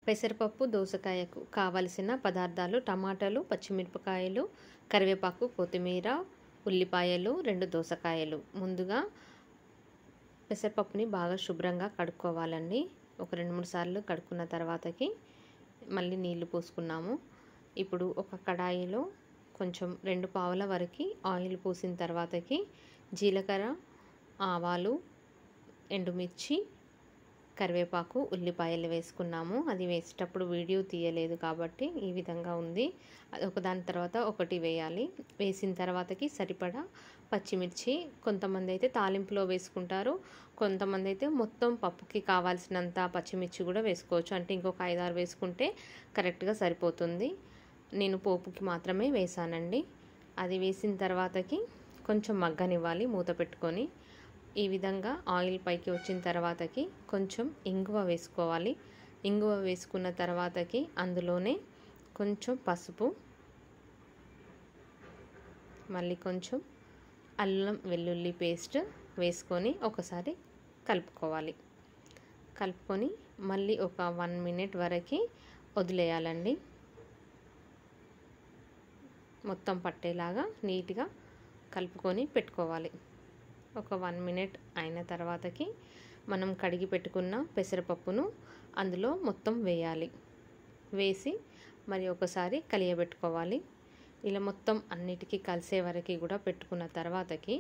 పెసరపప్పు దోసకాయకు కావలసిన పదార్థాలు: టమాటాలు, పచ్చిమిరపకాయలు, కరివేపాకు, కొత్తిమీర, ఉల్లిపాయలు, 2 దోసకాయలు. ముందుగా పెసరపప్పుని బాగా శుభ్రంగా కడుక్కోవాలండి. ఒక 2-3 సార్లు కడుక్కున్న తర్వాతకి మళ్ళీ నీళ్లు పోసుకున్నాము. ఇప్పుడు ఒక కడాయిలో కొంచెం 2 పావుల వరకు ఆయిల్ పోసిన తర్వాతకి జీలకర్ర, ఆవాలు, ఎండుమిర్చి, కరివేపాకు, ఉల్లిపాయలు వేసుకున్నాము. అది వేసేటప్పుడు వీడియో తీయలేదు కాబట్టి ఈ విధంగా ఉంది. ఒకదాని తర్వాత ఒకటి వేయాలి. వేసిన తర్వాతకి సరిపడా పచ్చిమిర్చి, కొంతమంది అయితే తాలింపులో వేసుకుంటారు, కొంతమంది అయితే మొత్తం పప్పుకి కావాల్సినంత పచ్చిమిర్చి కూడా వేసుకోవచ్చు. అంటే ఇంకొక 5-6 వేసుకుంటే కరెక్ట్గా సరిపోతుంది. నేను పోపుకి మాత్రమే వేసానండి. అది వేసిన తర్వాతకి కొంచెం మగ్గనివ్వాలి మూత పెట్టుకొని. ఈ విధంగా ఆయిల్ పైకి వచ్చిన తర్వాతకి కొంచెం ఇంగువ వేసుకోవాలి. ఇంగువ వేసుకున్న తర్వాతకి అందులోనే కొంచెం పసుపు, మళ్ళీ కొంచెం అల్లం వెల్లుల్లి పేస్ట్ వేసుకొని ఒకసారి కలుపుకోవాలి. కలుపుకొని మళ్ళీ ఒక 1 మినిట్ వరకు వదిలేయాలండి. మొత్తం పట్టేలాగా నీట్గా కలుపుకొని పెట్టుకోవాలి. ఒక 1 మినిట్ అయిన తర్వాతకి మనం కడిగి పెట్టుకున్న పెసరపప్పును అందులో మొత్తం వేయాలి. వేసి మరి ఒకసారి కలియబెట్టుకోవాలి. ఇలా మొత్తం అన్నిటికీ కలిసే వరకు కూడా పెట్టుకున్న తర్వాతకి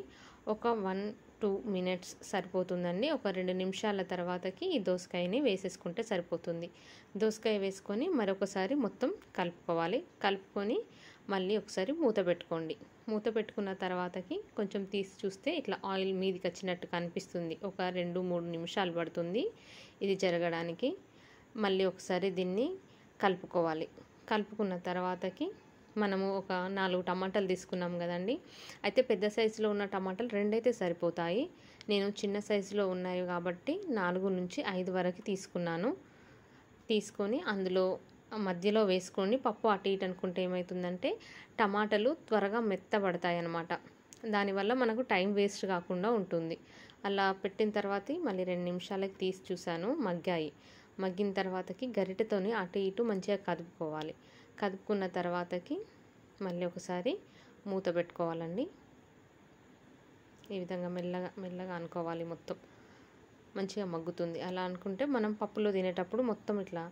ఒక 1-2 మినిట్స్ సరిపోతుందండి. ఒక 2 నిమిషాల తర్వాతకి ఈ దోసకాయని వేసేసుకుంటే సరిపోతుంది. దోసకాయ వేసుకొని మరొకసారి మొత్తం కలుపుకోవాలి. కలుపుకొని మళ్ళీ ఒకసారి మూత పెట్టుకోండి. మూత పెట్టుకున్న తర్వాతకి కొంచెం తీసి చూస్తే ఇట్లా ఆయిల్ మీదికి వచ్చినట్టు కనిపిస్తుంది. ఒక 2-3 నిమిషాలు పడుతుంది ఇది జరగడానికి. మళ్ళీ ఒకసారి దీన్ని కలుపుకోవాలి. కలుపుకున్న తర్వాతకి మనము ఒక 4 టమాటాలు తీసుకున్నాం కదండి. అయితే పెద్ద సైజులో ఉన్న టమాటాలు 2 అయితే సరిపోతాయి. నేను చిన్న సైజులో ఉన్నాయి కాబట్టి 4-5 వరకు తీసుకున్నాను. తీసుకొని అందులో మధ్యలో వేసుకొని పప్పు అటు ఇటు అనుకుంటే ఏమవుతుందంటే టమాటాలు త్వరగా మెత్తబడతాయి అన్నమాట. దానివల్ల మనకు టైం వేస్ట్ కాకుండా ఉంటుంది. అలా పెట్టిన తర్వాత మళ్ళీ 2 నిమిషాలకి తీసి చూశాను, మగ్గాయి. మగ్గిన తర్వాతకి గరిటెతోని అటు ఇటు మంచిగా కదుపుకోవాలి. కదుపుకున్న తర్వాతకి మళ్ళీ ఒకసారి మూత పెట్టుకోవాలండి. ఈ విధంగా మెల్లగా మెల్లగా అనుకోవాలి. మొత్తం మంచిగా మగ్గుతుంది. అలా అనుకుంటే మనం పప్పులో తినేటప్పుడు మొత్తం ఇట్లా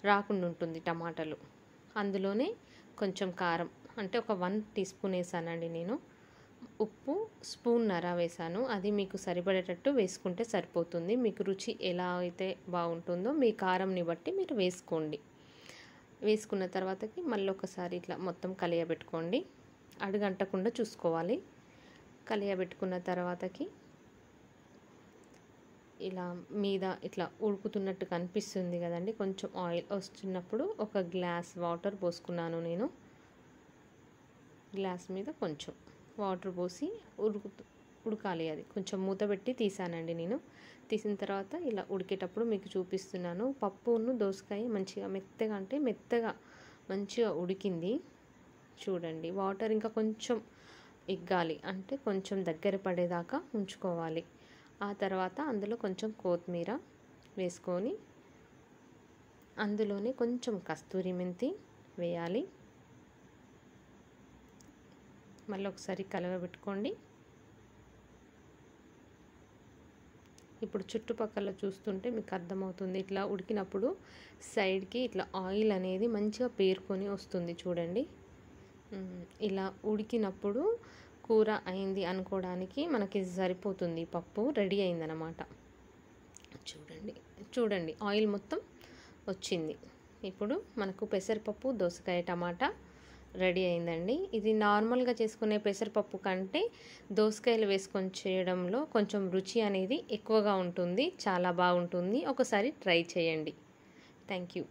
రాకుండా ఉంటుంది టమాటాలు. అందులోనే కొంచెం కారం అంటే ఒక 1 టీ స్పూన్ వేసానండి నేను. ఉప్పు స్పూన్నర వేసాను. అది మీకు సరిపడేటట్టు వేసుకుంటే సరిపోతుంది. మీకు రుచి ఎలా అయితే బాగుంటుందో మీ కారంని బట్టి మీరు వేసుకోండి. వేసుకున్న తర్వాతకి మళ్ళీ ఒకసారి ఇట్లా మొత్తం కలియబెట్టుకోండి. అడుగంటకుండా చూసుకోవాలి. కలియబెట్టుకున్న తర్వాతకి ఇలా మీద ఇట్లా ఉడుకుతున్నట్టు కనిపిస్తుంది కదండి. కొంచెం ఆయిల్ వస్తున్నప్పుడు ఒక గ్లాస్ వాటర్ పోసుకున్నాను నేను. గ్లాస్ మీద కొంచెం వాటర్ పోసి ఉడకాలి. అది కొంచెం మూత పెట్టి తీసానండి నేను. తీసిన తర్వాత ఇలా ఉడికేటప్పుడు మీకు చూపిస్తున్నాను. పప్పును దోసకాయ మంచిగా మెత్తగా అంటే మెత్తగా మంచిగా ఉడికింది చూడండి. వాటర్ ఇంకా కొంచెం ఎగ్గాలి, అంటే కొంచెం దగ్గర పడేదాకా ఉంచుకోవాలి. ఆ తర్వాత అందులో కొంచెం కొత్తిమీర వేసుకొని అందులోనే కొంచెం కస్తూరి మెంతి వేయాలి. మళ్ళీ ఒకసారి కలవబెట్టుకోండి. ఇప్పుడు చుట్టుపక్కల చూస్తుంటే మీకు అర్థమవుతుంది. ఇట్లా ఉడికినప్పుడు సైడ్కి ఇట్లా ఆయిల్ అనేది మంచిగా పేరుకొని వస్తుంది చూడండి. ఇలా ఉడికినప్పుడు కూర అయింది అనుకోవడానికి మనకి సరిపోతుంది. పప్పు రెడీ అయిందనమాట. చూడండి ఆయిల్ మొత్తం వచ్చింది. ఇప్పుడు మనకు పెసరపప్పు దోసకాయ టమాటా రెడీ అయిందండి. ఇది నార్మల్గా చేసుకునే పెసరపప్పు కంటే దోసకాయలు వేసుకొని చేయడంలో కొంచెం రుచి అనేది ఎక్కువగా ఉంటుంది. చాలా బాగుంటుంది. ఒకసారి ట్రై చేయండి. Thank you.